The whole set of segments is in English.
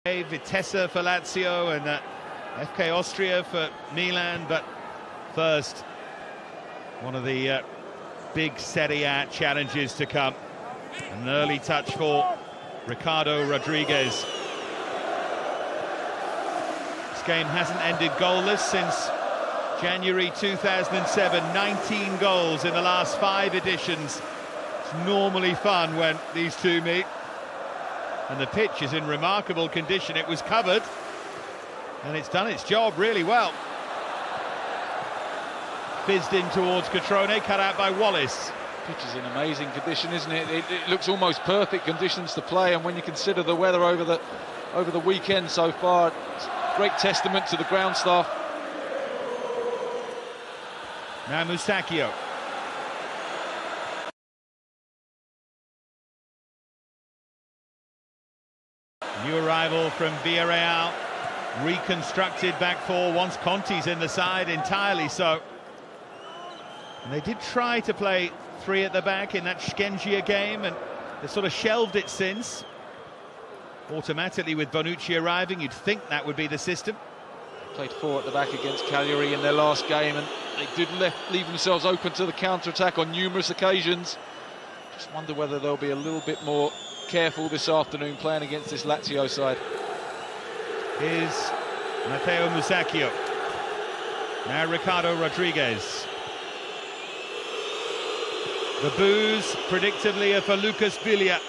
Vitesse for Lazio and FK Austria for Milan, but first, one of the big Serie A challenges to come. An early touch for Ricardo Rodriguez. This game hasn't ended goalless since January 2007, 19 goals in the last 5 editions. It's normally fun when these two meet. And the pitch is in remarkable condition. It was covered, and it's done its job really well. Fizzed in towards Catrone, cut out by Wallace. Pitch is in amazing condition, isn't it? It looks almost perfect conditions to play, and when you consider the weather over the weekend so far, it's a great testament to the ground staff. Now Musacchio. New arrival from Villarreal, reconstructed back four once Conte's in the side, entirely so. And they did try to play 3 at the back in that Skengia game, and they've sort of shelved it since. Automatically with Bonucci arriving, you'd think that would be the system. Played 4 at the back against Cagliari in their last game, and they did leave themselves open to the counter-attack on numerous occasions. Just wonder whether they'll be a little bit more careful this afternoon playing against this Lazio side. Here's Matteo Musacchio. Now Ricardo Rodriguez. The boos, predictably, are for Lucas Biglia.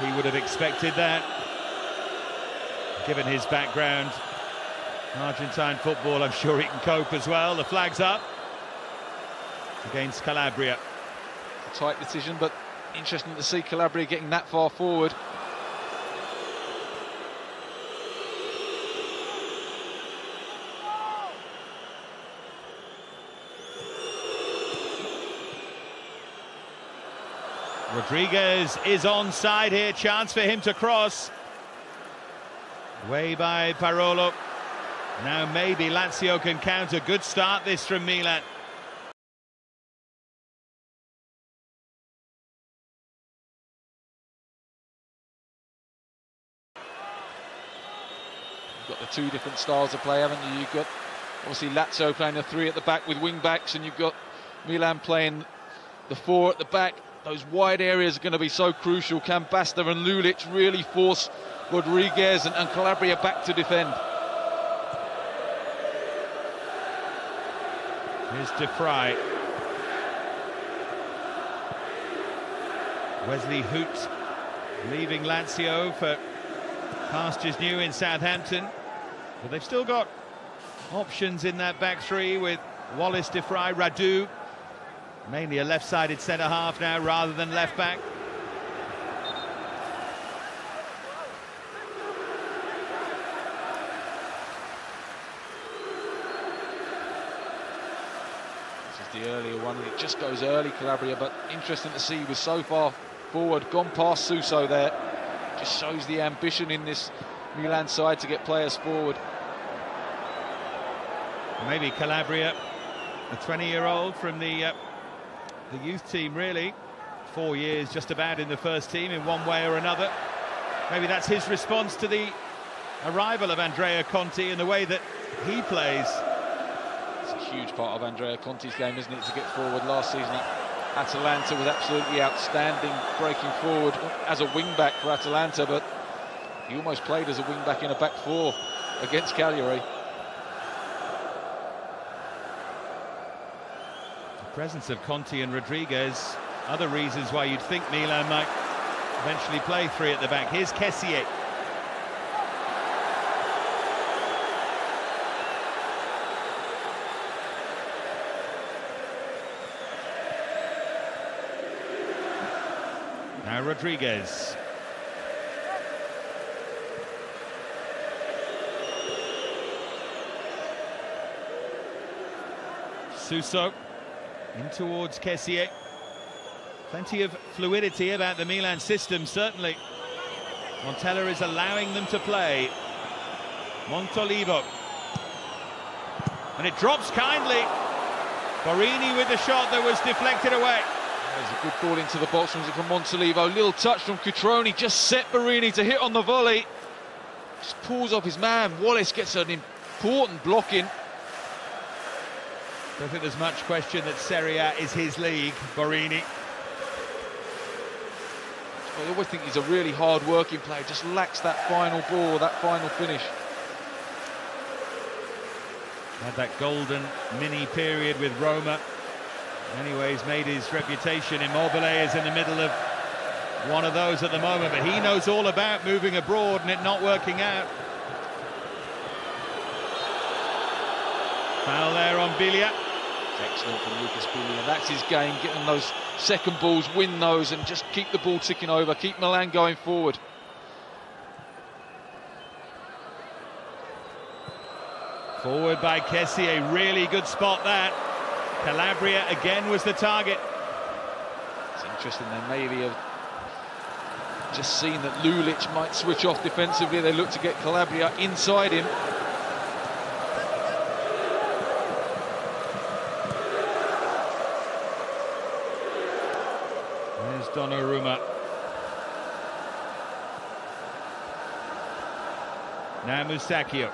He would have expected that, given his background. Argentine football, I'm sure he can cope as well. The flag's up against Calabria. A tight decision, but interesting to see Calabria getting that far forward. Rodriguez is onside here, chance for him to cross. Way by Parolo. Now maybe Lazio can count. A good start this from Milan. You've got the 2 different styles of play, haven't you? You've got obviously Lazio playing the 3 at the back with wing backs, and you've got Milan playing the 4 at the back. Those wide areas are going to be so crucial. Can Basta and Lulic really force Rodriguez and Calabria back to defend? Here's De Vrij. Wesley Hoot leaving Lazio for pastures new in Southampton. But they've still got options in that back 3 with Wallace, De Vrij, Radu. Mainly a left-sided centre-half now rather than left-back. The earlier one, it just goes early, Calabria, but interesting to see he was so far forward, gone past Suso there. Just shows the ambition in this Milan side to get players forward. Maybe Calabria, a 20-year-old from the youth team, really. 4 years just about in the first team in one way or another. Maybe that's his response to the arrival of Andrea Conte and the way that he plays. Huge part of Andrea Conte's game, isn't it, to get forward. Last season Atalanta was absolutely outstanding, breaking forward as a wing-back for Atalanta, but he almost played as a wing-back in a back 4 against Cagliari. The presence of Conte and Rodriguez, other reasons why you'd think Milan might eventually play 3 at the back. Here's Kessié. Now Rodriguez. Suso in towards Kessié. Plenty of fluidity about the Milan system, certainly. Montella is allowing them to play. Montolivo. And it drops kindly. Borini with the shot that was deflected away. There's a good ball into the box from Montalivo. Little touch from Cutrone, just set Borini to hit on the volley. Just pulls up his man. Wallace gets an important block in. Don't think there's much question that Serie A is his league, Borini. I always think he's a really hard-working player, just lacks that final ball, that final finish. Had that golden mini period with Roma. Anyways, made his reputation. Immobile is in the middle of one of those at the moment, but he knows all about moving abroad and it not working out. Foul there on Biglia. Excellent from Lucas Biglia. That's his game, getting those second balls, win those, and just keep the ball ticking over, keep Milan going forward. Forward by Kessie, a really good spot that. Calabria again was the target. It's interesting, they maybe have just seen that Lulic might switch off defensively. They look to get Calabria inside him. There's Donnarumma. Now Musacchio.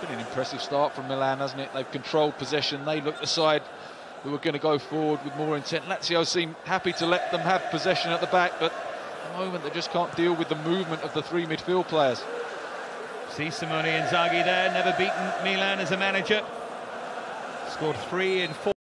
Been an impressive start from Milan, hasn't it? They've controlled possession. They looked the side who were going to go forward with more intent. Lazio seem happy to let them have possession at the back, but at the moment they just can't deal with the movement of the three midfield players. See Simone Inzaghi there, never beaten Milan as a manager. Scored 3 in 4